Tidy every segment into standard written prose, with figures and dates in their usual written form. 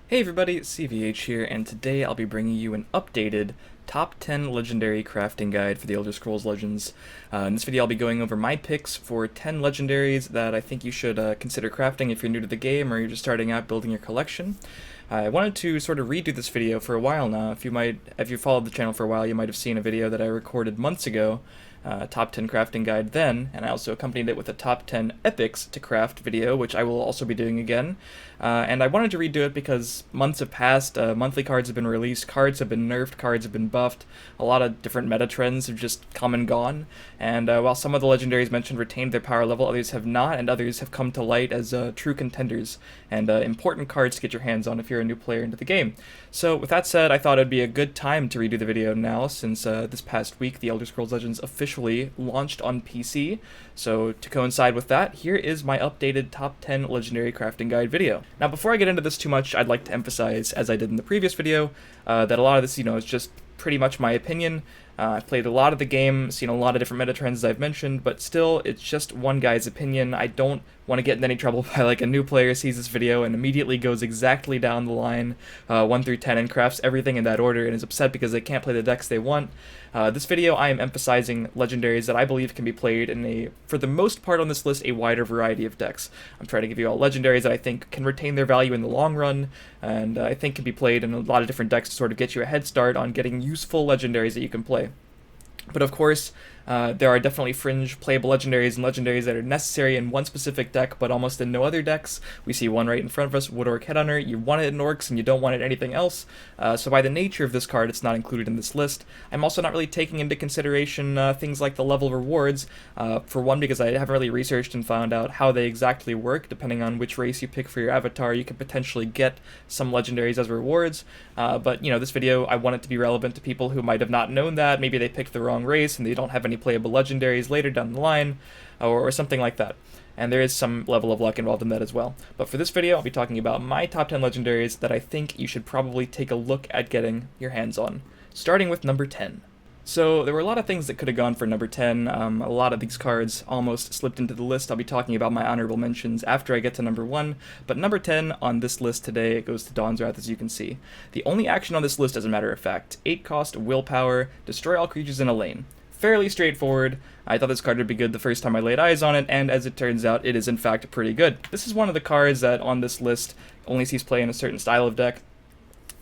Hey everybody, it's CVH here, and today I'll be bringing you an updated top 10 legendary crafting guide for the Elder Scrolls Legends. In this video I'll be going over my picks for 10 legendaries that I think you should consider crafting if you're new to the game or you're just starting out building your collection. I wanted to sort of redo this video for a while now. If you followed the channel for a while, you might have seen a video that I recorded months ago, top 10 crafting guide then, and I also accompanied it with a top 10 epics to craft video, which I will also be doing again. And I wanted to redo it because months have passed, monthly cards have been released, cards have been nerfed, cards have been buffed, a lot of different meta trends have just come and gone, and while some of the legendaries mentioned retained their power level, others have not, and others have come to light as true contenders, and important cards to get your hands on if you're a new player into the game. So with that said, I thought it would be a good time to redo the video now, since this past week the Elder Scrolls Legends officially launched on PC. So to coincide with that, here is my updated top 10 legendary crafting guide video. Now before I get into this too much, I'd like to emphasize, as I did in the previous video, that a lot of this, is just pretty much my opinion. I've played a lot of the game, seen a lot of different meta trends as I've mentioned, but still, it's just one guy's opinion. I don't want to get in any trouble by like a new player sees this video and immediately goes exactly down the line 1 through 10 and crafts everything in that order and is upset because they can't play the decks they want. This video I am emphasizing legendaries that I believe can be played in for the most part on this list, a wider variety of decks. I'm trying to give you all legendaries that I think can retain their value in the long run, and I think can be played in a lot of different decks to sort of get you a head start on getting useful legendaries that you can play. But of course, there are definitely fringe playable legendaries and legendaries that are necessary in one specific deck, but almost in no other decks. We see one right in front of us, Wood Orc Headhunter. You want it in Orcs and you don't want it in anything else. So by the nature of this card, it's not included in this list. I'm also not really taking into consideration things like the level rewards. For one, because I haven't really researched and found out how they exactly work. Depending on which race you pick for your avatar, you can potentially get some legendaries as rewards. But this video, I want it to be relevant to people who might have not known that. Maybe they picked the wrong race and they don't have any playable legendaries later down the line, or something like that. And there is some level of luck involved in that as well. But for this video, I'll be talking about my top 10 legendaries that I think you should probably take a look at getting your hands on, starting with number 10. So there were a lot of things that could have gone for number 10. A lot of these cards almost slipped into the list. I'll be talking about my honorable mentions after I get to number 1, but number 10 on this list today goes to Dawn's Wrath, as you can see. The only action on this list, as a matter of fact, 8 cost, willpower, destroy all creatures in a lane. Fairly straightforward. I thought this card would be good the first time I laid eyes on it, and as it turns out, it is in fact pretty good. This is one of the cards that on this list only sees play in a certain style of deck.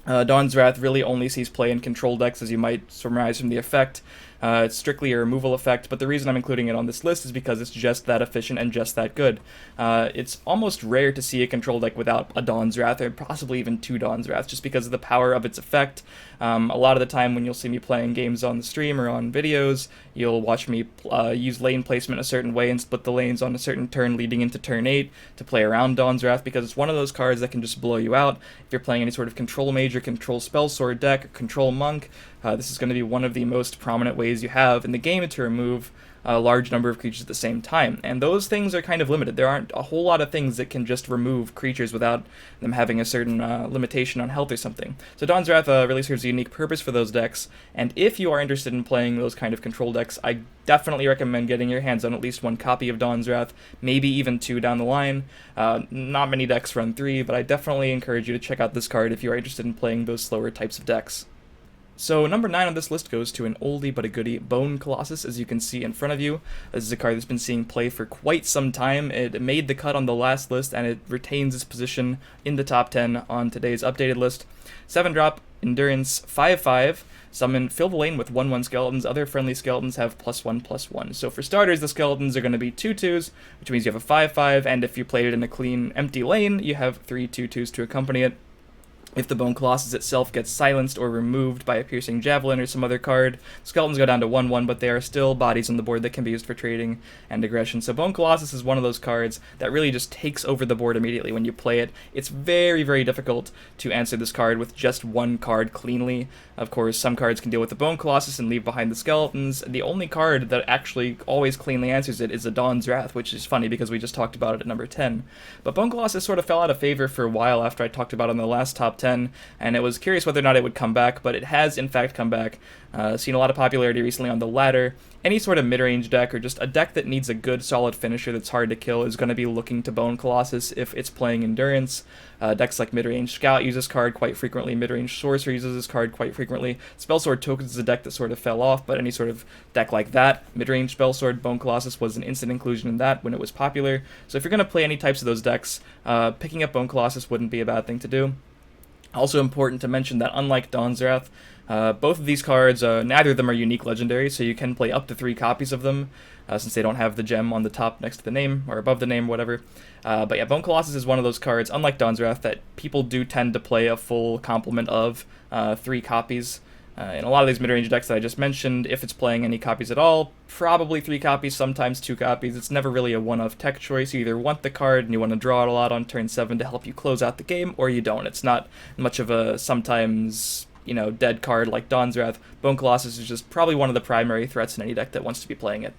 Dawn's Wrath really only sees play in control decks, as you might surmise from the effect. It's strictly a removal effect, but the reason I'm including it on this list is because it's just that efficient and just that good. It's almost rare to see a control deck without a Dawn's Wrath, or possibly even 2 Dawn's Wrath, just because of the power of its effect. A lot of the time when you'll see me playing games on the stream or on videos, you'll watch me use lane placement a certain way and split the lanes on a certain turn leading into turn 8 to play around Dawn's Wrath, because it's one of those cards that can just blow you out. If you're playing any sort of control mage or control spellsword deck, or control monk, this is going to be one of the most prominent ways you have in the game to remove a large number of creatures at the same time. And those things are kind of limited. There aren't a whole lot of things that can just remove creatures without them having a certain limitation on health or something. So Dawn's Wrath really serves a unique purpose for those decks, and if you are interested in playing those kind of control decks, I definitely recommend getting your hands on at least 1 copy of Dawn's Wrath, maybe even 2 down the line. Not many decks run 3, but I definitely encourage you to check out this card if you are interested in playing those slower types of decks. So number 9 on this list goes to an oldie but a goodie, Bone Colossus, as you can see in front of you. This is a card that's been seeing play for quite some time. It made the cut on the last list, and it retains its position in the top 10 on today's updated list. 7-drop, Endurance, 5/5, summon, fill the lane with 1/1 skeletons. Other friendly skeletons have +1/+1. So for starters, the skeletons are going to be 2/2s, which means you have a 5/5, and if you played it in a clean, empty lane, you have 3 2/2s to accompany it. If the Bone Colossus itself gets silenced or removed by a Piercing Javelin or some other card, skeletons go down to 1/1, but they are still bodies on the board that can be used for trading and aggression. So Bone Colossus is one of those cards that really just takes over the board immediately when you play it. It's very, very difficult to answer this card with just 1 card cleanly. Of course, some cards can deal with the Bone Colossus and leave behind the skeletons. The only card that actually always cleanly answers it is the Dawn's Wrath, which is funny because we just talked about it at number 10. But Bone Colossus sort of fell out of favor for a while after I talked about it in the last top 10. 10, and it was curious whether or not it would come back, but it has in fact come back. Seen a lot of popularity recently on the ladder. Any sort of mid-range deck, or just a deck that needs a good solid finisher that's hard to kill, is going to be looking to Bone Colossus if it's playing Endurance. Decks like Mid-Range Scout use this card quite frequently, Mid-Range Sorcerer uses this card quite frequently. Spellsword Tokens is a deck that sort of fell off, but any sort of deck like that, Mid-Range Spellsword, Bone Colossus was an instant inclusion in that when it was popular. So if you're going to play any types of those decks, picking up Bone Colossus wouldn't be a bad thing to do. Also important to mention that unlike Dawn's Wrath, both of these cards, neither of them are unique legendaries, so you can play up to 3 copies of them, since they don't have the gem on the top next to the name, or above the name, whatever. But yeah, Bone Colossus is one of those cards, unlike Dawn's Wrath, that people do tend to play a full complement of 3 copies. In a lot of these mid-range decks that I just mentioned, if it's playing any copies at all, probably 3 copies, sometimes 2 copies. It's never really a one-of tech choice. You either want the card and you want to draw it a lot on turn 7 to help you close out the game, or you don't. It's not much of a sometimes, dead card like Dawn's Wrath. Bone Colossus is just probably one of the primary threats in any deck that wants to be playing it.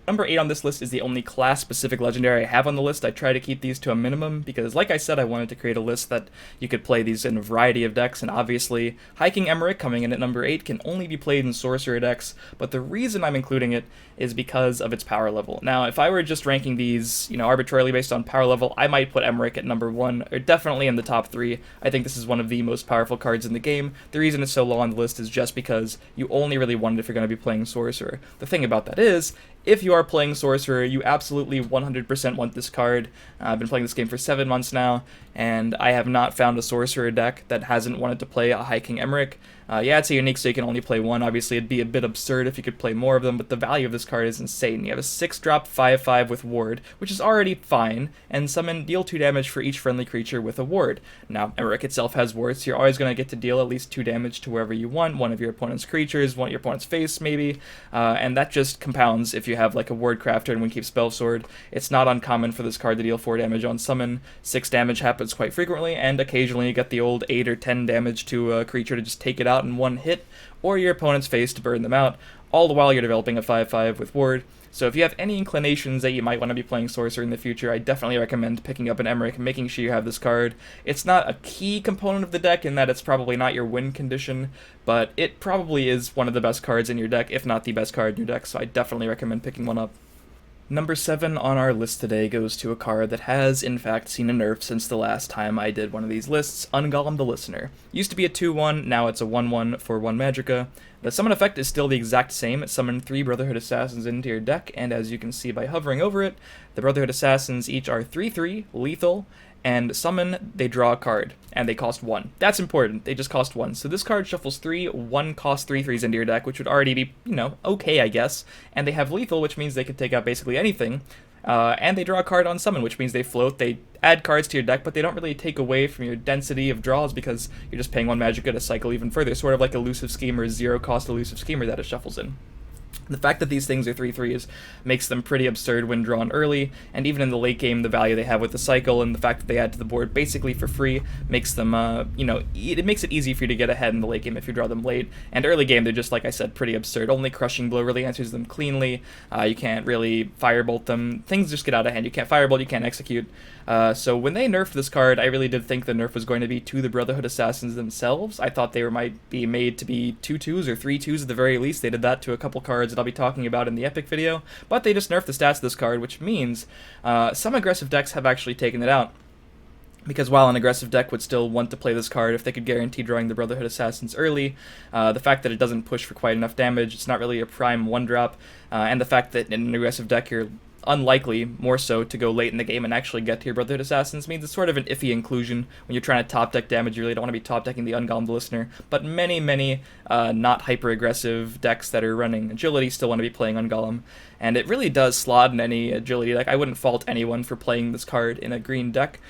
Number 8 on this list is the only class-specific legendary I have on the list. I try to keep these to a minimum because, like I said, I wanted to create a list that you could play these in a variety of decks, and obviously, Hiking Emeric, coming in at number 8, can only be played in Sorcerer decks, but the reason I'm including it is because of its power level. Now, if I were just ranking these, arbitrarily based on power level, I might put Emeric at number 1, or definitely in the top 3. I think this is one of the most powerful cards in the game. The reason it's so low on the list is just because you only really want it if you're going to be playing Sorcerer. The thing about that is, if you are playing Sorcerer, you absolutely 100% want this card. I've been playing this game for 7 months now, and I have not found a Sorcerer deck that hasn't wanted to play a Hiking Emeric. Yeah, it's a unique, so you can only play one. Obviously, it'd be a bit absurd if you could play more of them, but the value of this card is insane. You have a 6-drop 5/5 with Ward, which is already fine, and summon, deal 2 damage for each friendly creature with a Ward. Now, Emeric itself has Wards, so you're always going to get to deal at least 2 damage to wherever you want, one of your opponent's creatures, one of your opponent's face, maybe, and that just compounds if you have like a Ward Crafter and Windkeep Spellsword. It's not uncommon for this card to deal 4 damage on summon. 6 damage happens quite frequently, and occasionally you get the old 8 or 10 damage to a creature to just take it out in one hit, or your opponent's face to burn them out, all the while you're developing a 5/5 with Ward. So if you have any inclinations that you might want to be playing Sorcerer in the future, I definitely recommend picking up an Emeric and making sure you have this card. It's not a key component of the deck in that it's probably not your win condition, but it probably is one of the best cards in your deck, if not the best card in your deck, so I definitely recommend picking one up. Number 7 on our list today goes to a card that has, in fact, seen a nerf since the last time I did one of these lists, Ungolim the Listener. Used to be a 2/1, now it's a 1/1 for 1 Magicka. The summon effect is still the exact same. Summon 3 Brotherhood Assassins into your deck, and as you can see by hovering over it, the Brotherhood Assassins each are 3/3, lethal, and summon, they draw a card, and they cost 1. That's important, they just cost 1. So this card shuffles 3 1-cost 3/3s into your deck, which would already be, okay, I guess. And they have lethal, which means they could take out basically anything. And they draw a card on summon, which means they float, they add cards to your deck, but they don't really take away from your density of draws because you're just paying 1 Magicka to cycle even further, sort of like Elusive Schemer, 0-cost Elusive Schemer that it shuffles in. The fact that these things are 3/3s makes them pretty absurd when drawn early, and even in the late game, the value they have with the cycle and the fact that they add to the board basically for free makes them, it makes it easy for you to get ahead in the late game if you draw them late. And early game, they're just, like I said, pretty absurd. Only Crushing Blow really answers them cleanly. You can't really Firebolt them. Things just get out of hand. You can't Firebolt, you can't execute. So when they nerfed this card, I really did think the nerf was going to be to the Brotherhood Assassins themselves. I thought they might be made to be 2/2s or 3/2s at the very least. They did that to a couple cards that I'll be talking about in the Epic video, but they just nerfed the stats of this card, which means some aggressive decks have actually taken it out. Because while an aggressive deck would still want to play this card if they could guarantee drawing the Brotherhood Assassins early, the fact that it doesn't push for quite enough damage, it's not really a prime 1-drop, and the fact that in an aggressive deck you're unlikely, more so, to go late in the game and actually get to your Brotherhood Assassins means it's sort of an iffy inclusion. When you're trying to top deck damage, you really don't want to be top decking the Ungolim the Listener, but many not hyper-aggressive decks that are running Agility still want to be playing Ungolim, and it really does slot in any Agility deck. I wouldn't fault anyone for playing this card in a green deck,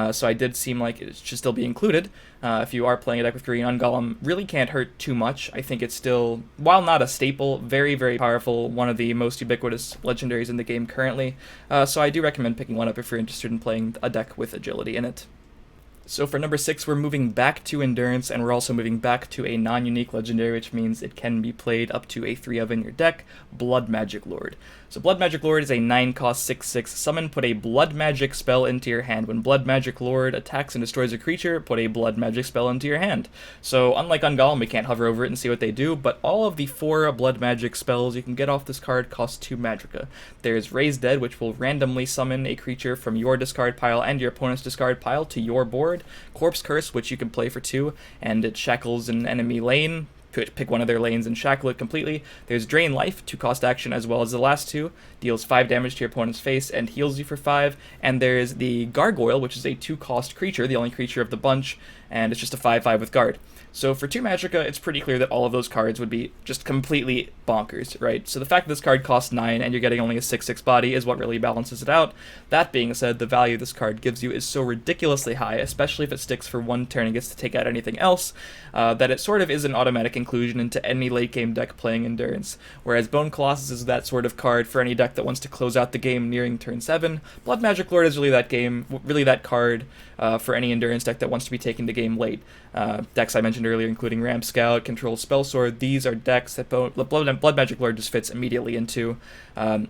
so I did seem like it should still be included. If you are playing a deck with green, Ungolim really can't hurt too much. I think it's still, while not a staple, very, very powerful, one of the most ubiquitous legendaries in the game currently. So I do recommend picking one up if you're interested in playing a deck with Agility in it. So for number 6, we're moving back to Endurance, and we're also moving back to a non-unique legendary, which means it can be played up to a 3 of in your deck, Blood Magic Lord. So Blood Magic Lord is a 9-cost 6/6 summon. Put a Blood Magic spell into your hand. When Blood Magic Lord attacks and destroys a creature, put a Blood Magic spell into your hand. So unlike Ungolim, we can't hover over it and see what they do, but all of the 4 Blood Magic spells you can get off this card cost 2 Magicka. There's Raise Dead, which will randomly summon a creature from your discard pile and your opponent's discard pile to your board. Corpse Curse, which you can play for 2, and it shackles an enemy lane. Pick one of their lanes and shackle it completely. There's Drain Life, 2-cost action as well as the last 2, deals 5 damage to your opponent's face and heals you for 5. And there's the Gargoyle, which is a 2-cost creature, the only creature of the bunch, and it's just a 5/5 with guard. So for 2 Magicka, it's pretty clear that all of those cards would be just completely bonkers, right? So the fact that this card costs 9 and you're getting only a 6/6 body is what really balances it out. That being said, the value this card gives you is so ridiculously high, especially if it sticks for 1 turn and gets to take out anything else, that it sort of is an automatic inclusion into any late-game deck playing Endurance. Whereas Bone Colossus is that sort of card for any deck that wants to close out the game nearing turn 7. Blood Magic Lord is really that card for any Endurance deck that wants to be taking the game late. Decks I mentioned earlier, including Ramp Scout, Control Spellsword, these are decks that Blood Magic Lord just fits immediately into.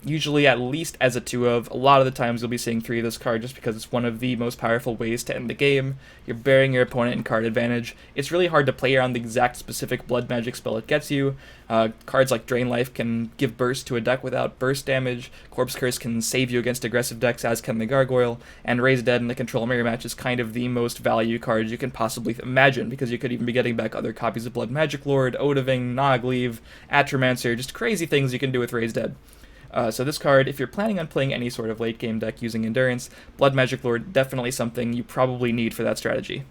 Usually at least as a 2 of. A lot of the times you'll be seeing 3 of this card just because it's one of the most powerful ways to end the game. You're burying your opponent in card advantage. It's really hard to play around the exact specific blood magic spell it gets you. Cards like Drain Life can give burst to a deck without burst damage. Corpse Curse can save you against aggressive decks, as can the Gargoyle. And Raise Dead in the Control Mirror match is kind of the most value card you can possibly imagine, because you could even be getting back other copies of Blood Magic Lord, Odahviing, Nahagliiv, Atromancer, just crazy things you can do with Raise Dead. So this card, if you're planning on playing any sort of late game deck using Endurance, Blood Magic Lord definitely something you probably need for that strategy.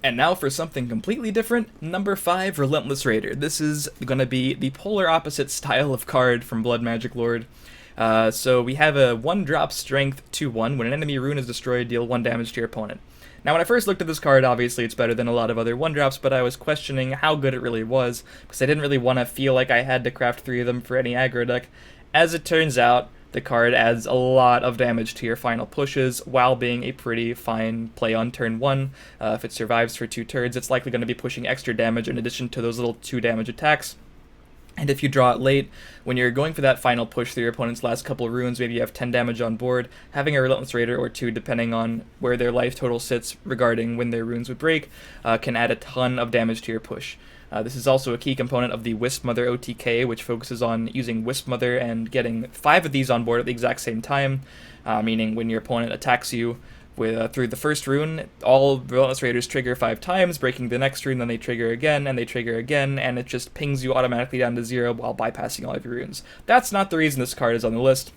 And now for something completely different, number 5, Relentless Raider. This is going to be the polar opposite style of card from Blood Magic Lord. So we have a 1-drop strength 2/1. When an enemy rune is destroyed, deal 1 damage to your opponent. Now when I first looked at this card, obviously it's better than a lot of other 1-drops, but I was questioning how good it really was, because I didn't really want to feel like I had to craft 3 of them for any aggro deck. As it turns out, the card adds a lot of damage to your final pushes while being a pretty fine play on turn 1. If it survives for 2 turns, it's likely going to be pushing extra damage in addition to those little 2 damage attacks. And if you draw it late, when you're going for that final push through your opponent's last couple runes, maybe you have 10 damage on board, having a Relentless Raider or 2, depending on where their life total sits regarding when their runes would break, can add a ton of damage to your push. This is also a key component of the Wisp Mother OTK, which focuses on using Wisp Mother and getting 5 of these on board at the exact same time, meaning when your opponent attacks you through the first rune, all Relentless Raiders trigger 5 times, breaking the next rune, then they trigger again, and they trigger again, and it just pings you automatically down to 0 while bypassing all of your runes. That's not the reason this card is on the list.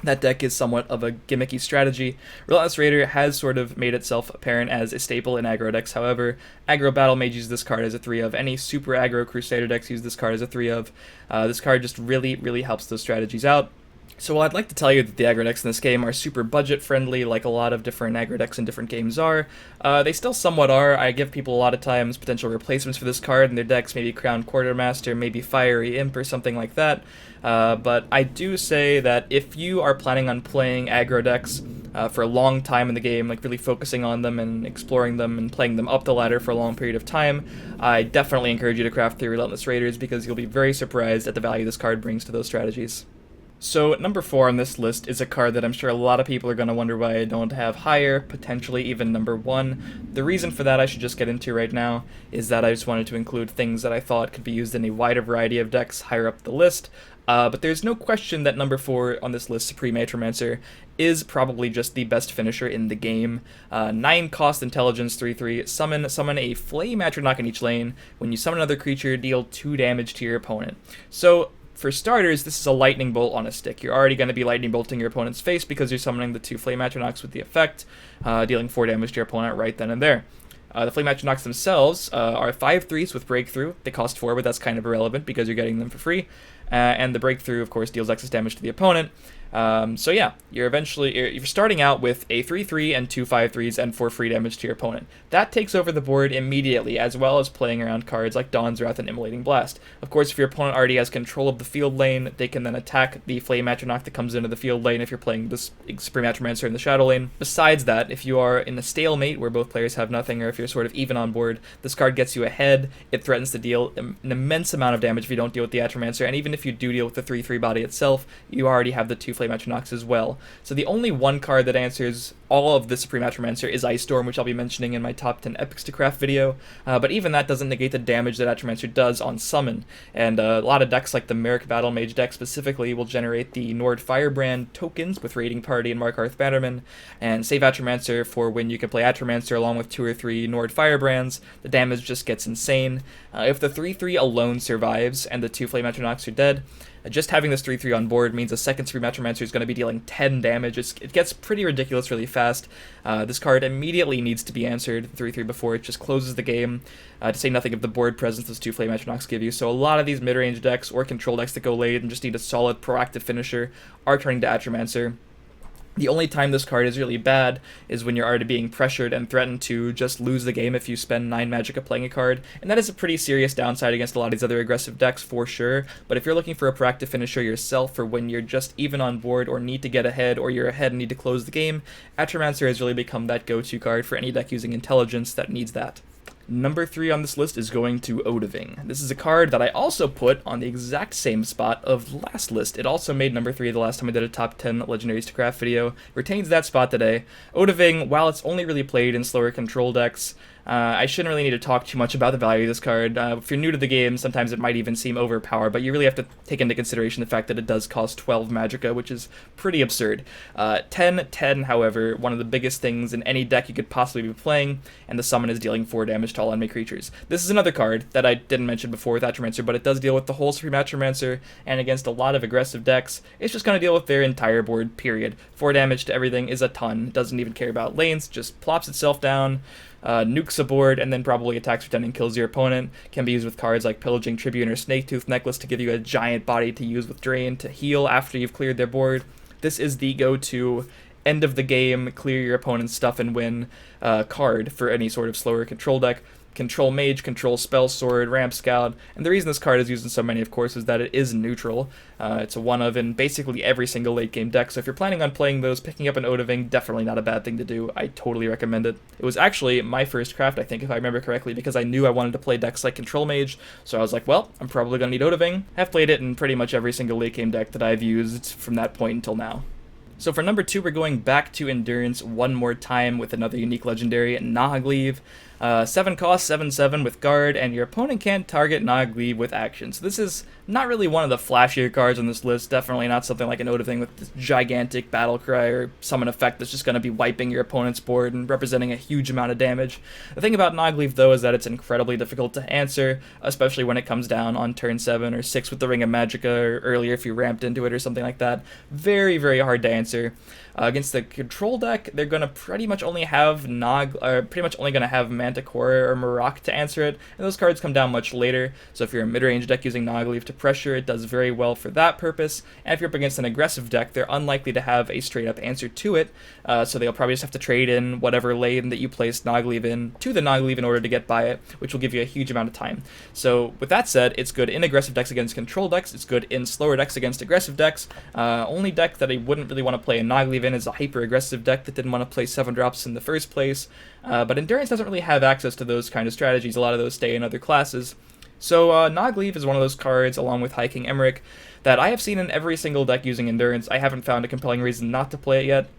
That deck is somewhat of a gimmicky strategy. Relentless Raider has sort of made itself apparent as a staple in aggro decks, however. Aggro Battle Mage uses this card as a 3 of. Any super aggro Crusader decks use this card as a 3 of. This card just really, really helps those strategies out. So while I'd like to tell you that the aggro decks in this game are super budget-friendly, like a lot of different aggro decks in different games are, they still somewhat are. I give people a lot of times potential replacements for this card in their decks, maybe Crown Quartermaster, maybe Fiery Imp or something like that. But I do say that if you are planning on playing aggro decks for a long time in the game, like really focusing on them and exploring them and playing them up the ladder for a long period of time, I definitely encourage you to craft 3 Relentless Raiders, because you'll be very surprised at the value this card brings to those strategies. So number 4 on this list is a card that I'm sure a lot of people are going to wonder why I don't have higher, potentially even number 1. The reason for that I should just get into right now is that I just wanted to include things that I thought could be used in a wider variety of decks higher up the list. But there's no question that number 4 on this list, Supreme Atromancer, is probably just the best finisher in the game. 9 cost intelligence, 3/3, summon a Flame Atronach in each lane. When you summon another creature, deal 2 damage to your opponent. So for starters, this is a lightning bolt on a stick. You're already going to be lightning bolting your opponent's face because you're summoning the 2 Flame Atronachs with the effect, dealing 4 damage to your opponent right then and there. The Flame Atronachs themselves are 5/3s with Breakthrough. They cost 4, but that's kind of irrelevant because you're getting them for free. and the breakthrough, of course, deals excess damage to the opponent. So yeah, you're starting out with a 3/3 and 2 5/3s and 4 free damage to your opponent. That takes over the board immediately, as well as playing around cards like Dawn's Wrath and Immolating Blast. Of course, if your opponent already has control of the field lane, they can then attack the Flame Atronach that comes into the field lane if you're playing this Supreme Atromancer in the Shadow lane. Besides that, if you are in a stalemate where both players have nothing, or if you're sort of even on board, this card gets you ahead. It threatens to deal an immense amount of damage if you don't deal with the Atromancer, and even if you do deal with the 3/3 body itself, you already have the 2 Flame Atronachs as well. So the only one card that answers all of the Supreme Atromancer is Ice Storm, which I'll be mentioning in my top 10 epics to craft video, but even that doesn't negate the damage that Atromancer does on summon, and a lot of decks like the Emeric Battle Mage deck specifically will generate the Nord Firebrand tokens with Raiding Party and Markarth Bannerman, and save Atromancer for when you can play Atromancer along with 2 or 3 Nord Firebrands. The damage just gets insane. If the 3/3 alone survives and the 2 Flame Atronachs are dead, just having this 3/3 on board means a second Supreme Atromancer is going to be dealing 10 damage. It gets pretty ridiculous really fast. This card immediately needs to be answered 3/3 before it just closes the game, to say nothing of the board presence those 2 Flame Atronachs give you. So a lot of these mid-range decks or control decks that go late and just need a solid proactive finisher are turning to Atromancer. The only time this card is really bad is when you're already being pressured and threatened to just lose the game if you spend 9 Magicka playing a card, and that is a pretty serious downside against a lot of these other aggressive decks for sure. But if you're looking for a proactive finisher yourself for when you're just even on board or need to get ahead, or you're ahead and need to close the game, Atromancer has really become that go-to card for any deck using intelligence that needs that. Number 3 on this list is going to Odahviing. This is a card that I also put on the exact same spot of last list. It also made number 3 the last time I did a top 10 Legendaries to Craft video. Retains that spot today. Odahviing, while it's only really played in slower control decks, I shouldn't really need to talk too much about the value of this card. If you're new to the game, sometimes it might even seem overpowered, but you really have to take into consideration the fact that it does cost 12 Magicka, which is pretty absurd. 10, however, one of the biggest things in any deck you could possibly be playing, and the summon is dealing 4 damage to all enemy creatures. This is another card that I didn't mention before with Atromancer, but it does deal with the whole Supreme Atromancer, and against a lot of aggressive decks, it's just going to deal with their entire board, period. 4 damage to everything is a ton. It doesn't even care about lanes, just plops itself down, nukes a board, and then probably attacks for 10 and kills your opponent. Can be used with cards like Pillaging Tribune or Snaketooth Necklace to give you a giant body to use with Drain to heal after you've cleared their board. This is the go-to end of the game, clear your opponent's stuff and win card for any sort of slower control deck. Control Mage, Control Spell Sword, Ramp Scout, and the reason this card is used in so many, of course, is that it is neutral. It's a one-of in basically every single late-game deck, so if you're planning on playing those, picking up an Odahviing, definitely not a bad thing to do. I totally recommend it. It was actually my first craft, I think, if I remember correctly, because I knew I wanted to play decks like Control Mage, so I was like, well, I'm probably going to need Odahviing. I've played it in pretty much every single late-game deck that I've used from that point until now. So for number 2, we're going back to Endurance one more time with another unique legendary, Nahagliiv. 7 cost, 7/7 with guard, and your opponent can't target Nahagliiv with action. So this is not really one of the flashier cards on this list, definitely not something like an Odahviing with this gigantic battle cry or summon effect that's just going to be wiping your opponent's board and representing a huge amount of damage. The thing about Nahagliiv, though, is that it's incredibly difficult to answer, especially when it comes down on turn 7 or 6 with the Ring of Magicka, or earlier if you ramped into it or something like that. Very, very hard to answer. Against the control deck, they're going to pretty much only have Manticore or Marok to answer it, and those cards come down much later, so if you're a mid-range deck using Nahagliiv to pressure, it does very well for that purpose, and if you're up against an aggressive deck, they're unlikely to have a straight-up answer to it, so they'll probably just have to trade in whatever lane that you placed Nahagliiv in to the Nahagliiv in order to get by it, which will give you a huge amount of time. So with that said, it's good in aggressive decks against control decks, it's good in slower decks against aggressive decks. Only deck that I wouldn't really want to play a Nahagliiv in is a hyper-aggressive deck that didn't want to play 7-drops in the first place, but Endurance doesn't really have access to those kind of strategies. A lot of those stay in other classes. So Nahagliiv is one of those cards, along with High King Emeric, that I have seen in every single deck using Endurance. I haven't found a compelling reason not to play it yet.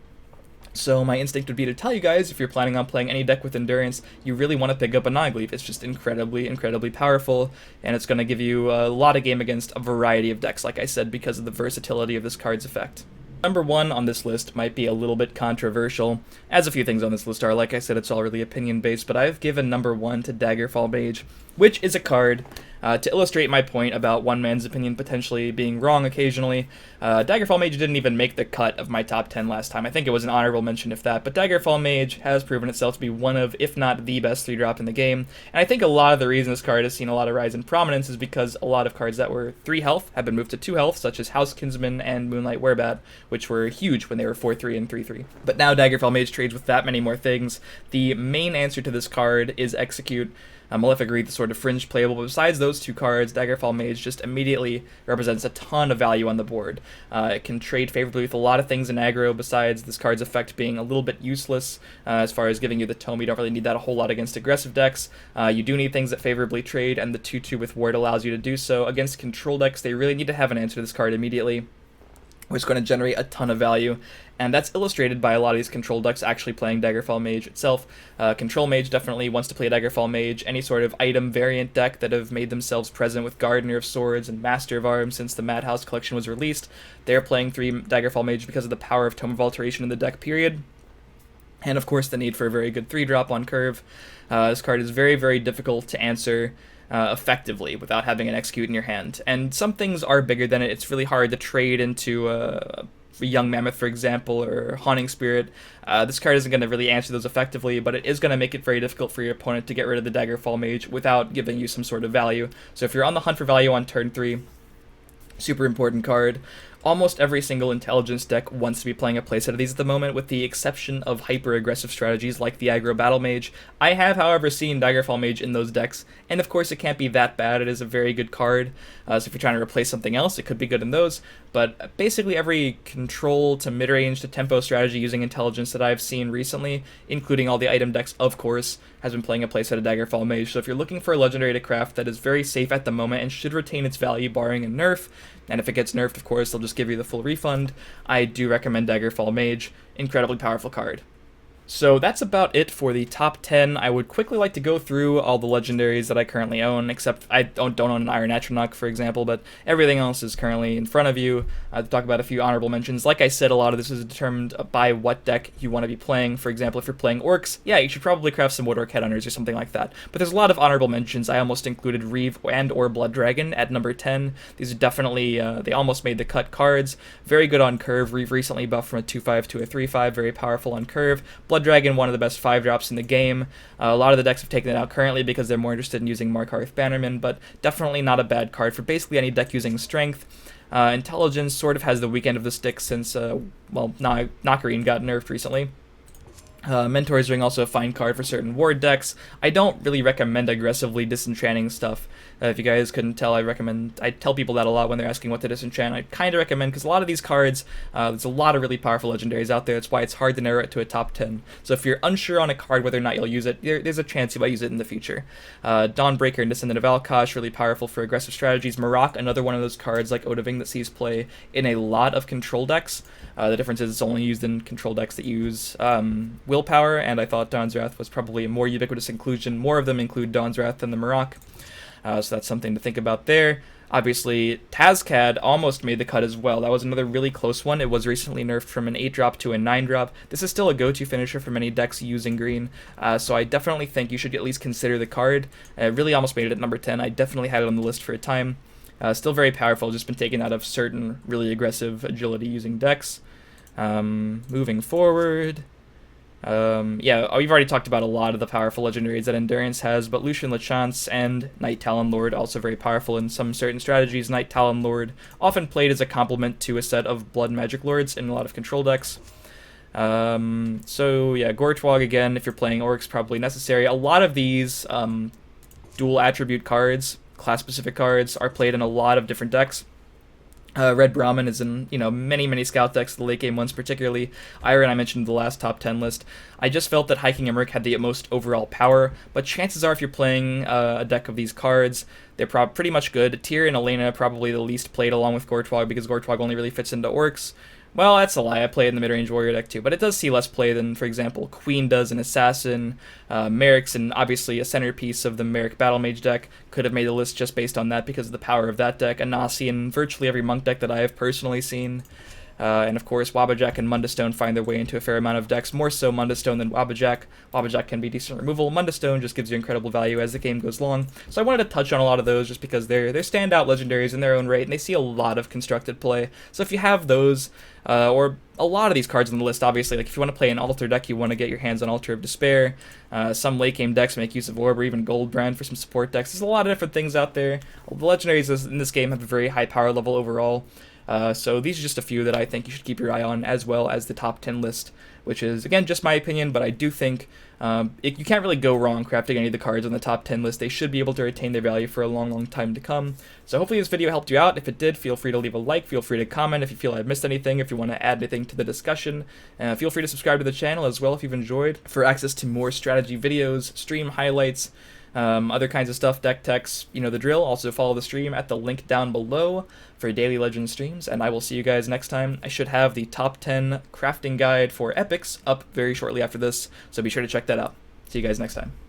So my instinct would be to tell you guys, if you're planning on playing any deck with Endurance, you really want to pick up a Nahagliiv. It's just incredibly, incredibly powerful, and it's going to give you a lot of game against a variety of decks, like I said, because of the versatility of this card's effect. Number 1 on this list might be a little bit controversial, as a few things on this list are. Like I said, it's all really opinion-based, but I've given number 1 to Daggerfall Mage, which is a card To illustrate my point about one man's opinion potentially being wrong occasionally, Daggerfall Mage didn't even make the cut of my top 10 last time. I think it was an honorable mention if that, but Daggerfall Mage has proven itself to be one of, if not the best 3-drop in the game, and I think a lot of the reason this card has seen a lot of rise in prominence is because a lot of cards that were 3 health have been moved to 2 health, such as House Kinsman and Moonlight Werebad, which were huge when they were 4-3 and 3-3. But now Daggerfall Mage trades with that many more things. The main answer to this card is Execute. Malefic Wreath is sort of fringe playable, but besides those 2 cards, Daggerfall Mage just immediately represents a ton of value on the board. It can trade favorably with a lot of things in aggro, besides this card's effect being a little bit useless as far as giving you the tome. You don't really need that a whole lot against aggressive decks. You do need things that favorably trade, and the 2-2 with Ward allows you to do so. Against control decks, they really need to have an answer to this card immediately, which is going to generate a ton of value, and that's illustrated by a lot of these control decks actually playing Daggerfall Mage itself. Control Mage definitely wants to play Daggerfall Mage. Any sort of item variant deck that have made themselves present with Gardener of Swords and Master of Arms since the Madhouse collection was released, they're playing 3 Daggerfall Mage because of the power of Tome of Alteration in the deck, period. And of course the need for a very good 3-drop on curve. This card is very, very difficult to answer effectively without having an Execute in your hand. And some things are bigger than it. It's really hard to trade into a Young Mammoth, for example, or Haunting Spirit. This card isn't going to really answer those effectively, but it is going to make it very difficult for your opponent to get rid of the Daggerfall Mage without giving you some sort of value. So if you're on the hunt for value on turn 3, super important card. Almost every single intelligence deck wants to be playing a playset of these at the moment, with the exception of hyper-aggressive strategies like the Aggro Battle Mage. I have, however, seen Daggerfall Mage in those decks, and of course it can't be that bad. It is a very good card, so if you're trying to replace something else, it could be good in those. But basically every control to mid-range to tempo strategy using intelligence that I've seen recently, including all the item decks, of course, has been playing a playset of Daggerfall Mage. So if you're looking for a legendary to craft that is very safe at the moment and should retain its value barring a nerf, and if it gets nerfed, of course, they'll just give you the full refund, I do recommend Daggerfall Mage. Incredibly powerful card. So that's about it for the top 10. I would quickly like to go through all the legendaries that I currently own, except I don't own an Iron Atronach, for example, but everything else is currently in front of you. To talk about a few honorable mentions. Like I said, a lot of this is determined by what deck you want to be playing. For example, if you're playing Orcs, yeah, you should probably craft some Wood Orc Headhunters or something like that. But there's a lot of honorable mentions. I almost included Reeve and or Blood Dragon at number 10. These are definitely, they almost made the cut cards. Very good on curve. Reeve recently buffed from a 2-5 to a 3-5, very powerful on curve. Blood Dragon, one of the best 5-drops in the game. A lot of the decks have taken it out currently because they're more interested in using Markarth Bannerman, but definitely not a bad card for basically any deck using Strength. Intelligence sort of has the weekend of the stick since, Nahagliiv got nerfed recently. Mentor is doing also a fine card for certain ward decks. I don't really recommend aggressively disenchanting stuff. If you guys couldn't tell, I tell people that a lot when they're asking what to disenchant. I kind of recommend, because a lot of these cards, there's a lot of really powerful legendaries out there. That's why it's hard to narrow it to a top 10. So if you're unsure on a card whether or not you'll use it, there's a chance you might use it in the future. Dawnbreaker and Descendant of Alkosh, really powerful for aggressive strategies. Marok, another one of those cards like Odahviing that sees play in a lot of control decks. The difference is it's only used in control decks that use willpower, and I thought Dawn's Wrath was probably a more ubiquitous inclusion. More of them include Dawn's Wrath than the Marok. So that's something to think about there. Obviously, Tazcad almost made the cut as well. That was another really close one. It was recently nerfed from an 8-drop to a 9-drop. This is still a go-to finisher for many decks using green, so I definitely think you should at least consider the card. It really almost made it at number 10. I definitely had it on the list for a time. Still very powerful, just been taken out of certain really aggressive agility using decks. Moving forward... we've already talked about a lot of the powerful legendaries that Endurance has, but Lucian Lachance and Night Talon Lord also very powerful in some certain strategies. Night Talon Lord often played as a complement to a set of Blood Magic Lords in a lot of control decks. Gortwog again, if you're playing Orcs, probably necessary. A lot of these dual attribute cards, class-specific cards, are played in a lot of different decks. Red Brahmin is in, many scout decks, the late game ones particularly. Iron I mentioned in the last top 10 list. I just felt that Hiking Emeric had the most overall power, but chances are if you're playing a deck of these cards, they're pretty much good. Tyr and Elena probably the least played along with Gortwog, because Gortwog only really fits into Orcs. Well, that's a lie. I play in the mid-range warrior deck too, but it does see less play than, for example, Queen does in Assassin. Meric's, and obviously a centerpiece of the Emeric Battle Mage deck, could have made the list just based on that because of the power of that deck. Anasi in virtually every monk deck that I have personally seen. And of course, Wabbajack and Mundastone find their way into a fair amount of decks, more so Mundastone than Wabbajack. Wabbajack can be decent removal. Mundastone just gives you incredible value as the game goes along. So I wanted to touch on a lot of those just because they're standout legendaries in their own right, and they see a lot of constructed play. So if you have those, or a lot of these cards on the list, obviously, like if you want to play an Altar deck, you want to get your hands on Altar of Despair. Some late game decks make use of Orb or even Goldbrand for some support decks. There's a lot of different things out there. The legendaries in this game have a very high power level overall. So these are just a few that I think you should keep your eye on, as well as the top 10 list, which is, again, just my opinion, but I do think you can't really go wrong crafting any of the cards on the top 10 list. They should be able to retain their value for a long, long time to come. So hopefully this video helped you out. If it did, feel free to leave a like, feel free to comment if you feel I missed anything, if you want to add anything to the discussion. Feel free to subscribe to the channel as well if you've enjoyed, for access to more strategy videos, stream highlights, other kinds of stuff, deck techs, you know the drill. Also follow the stream at the link down below for daily legend streams, and I will see you guys next time. I should have the top 10 crafting guide for epics up very shortly after this, so be sure to check that out. See you guys next time.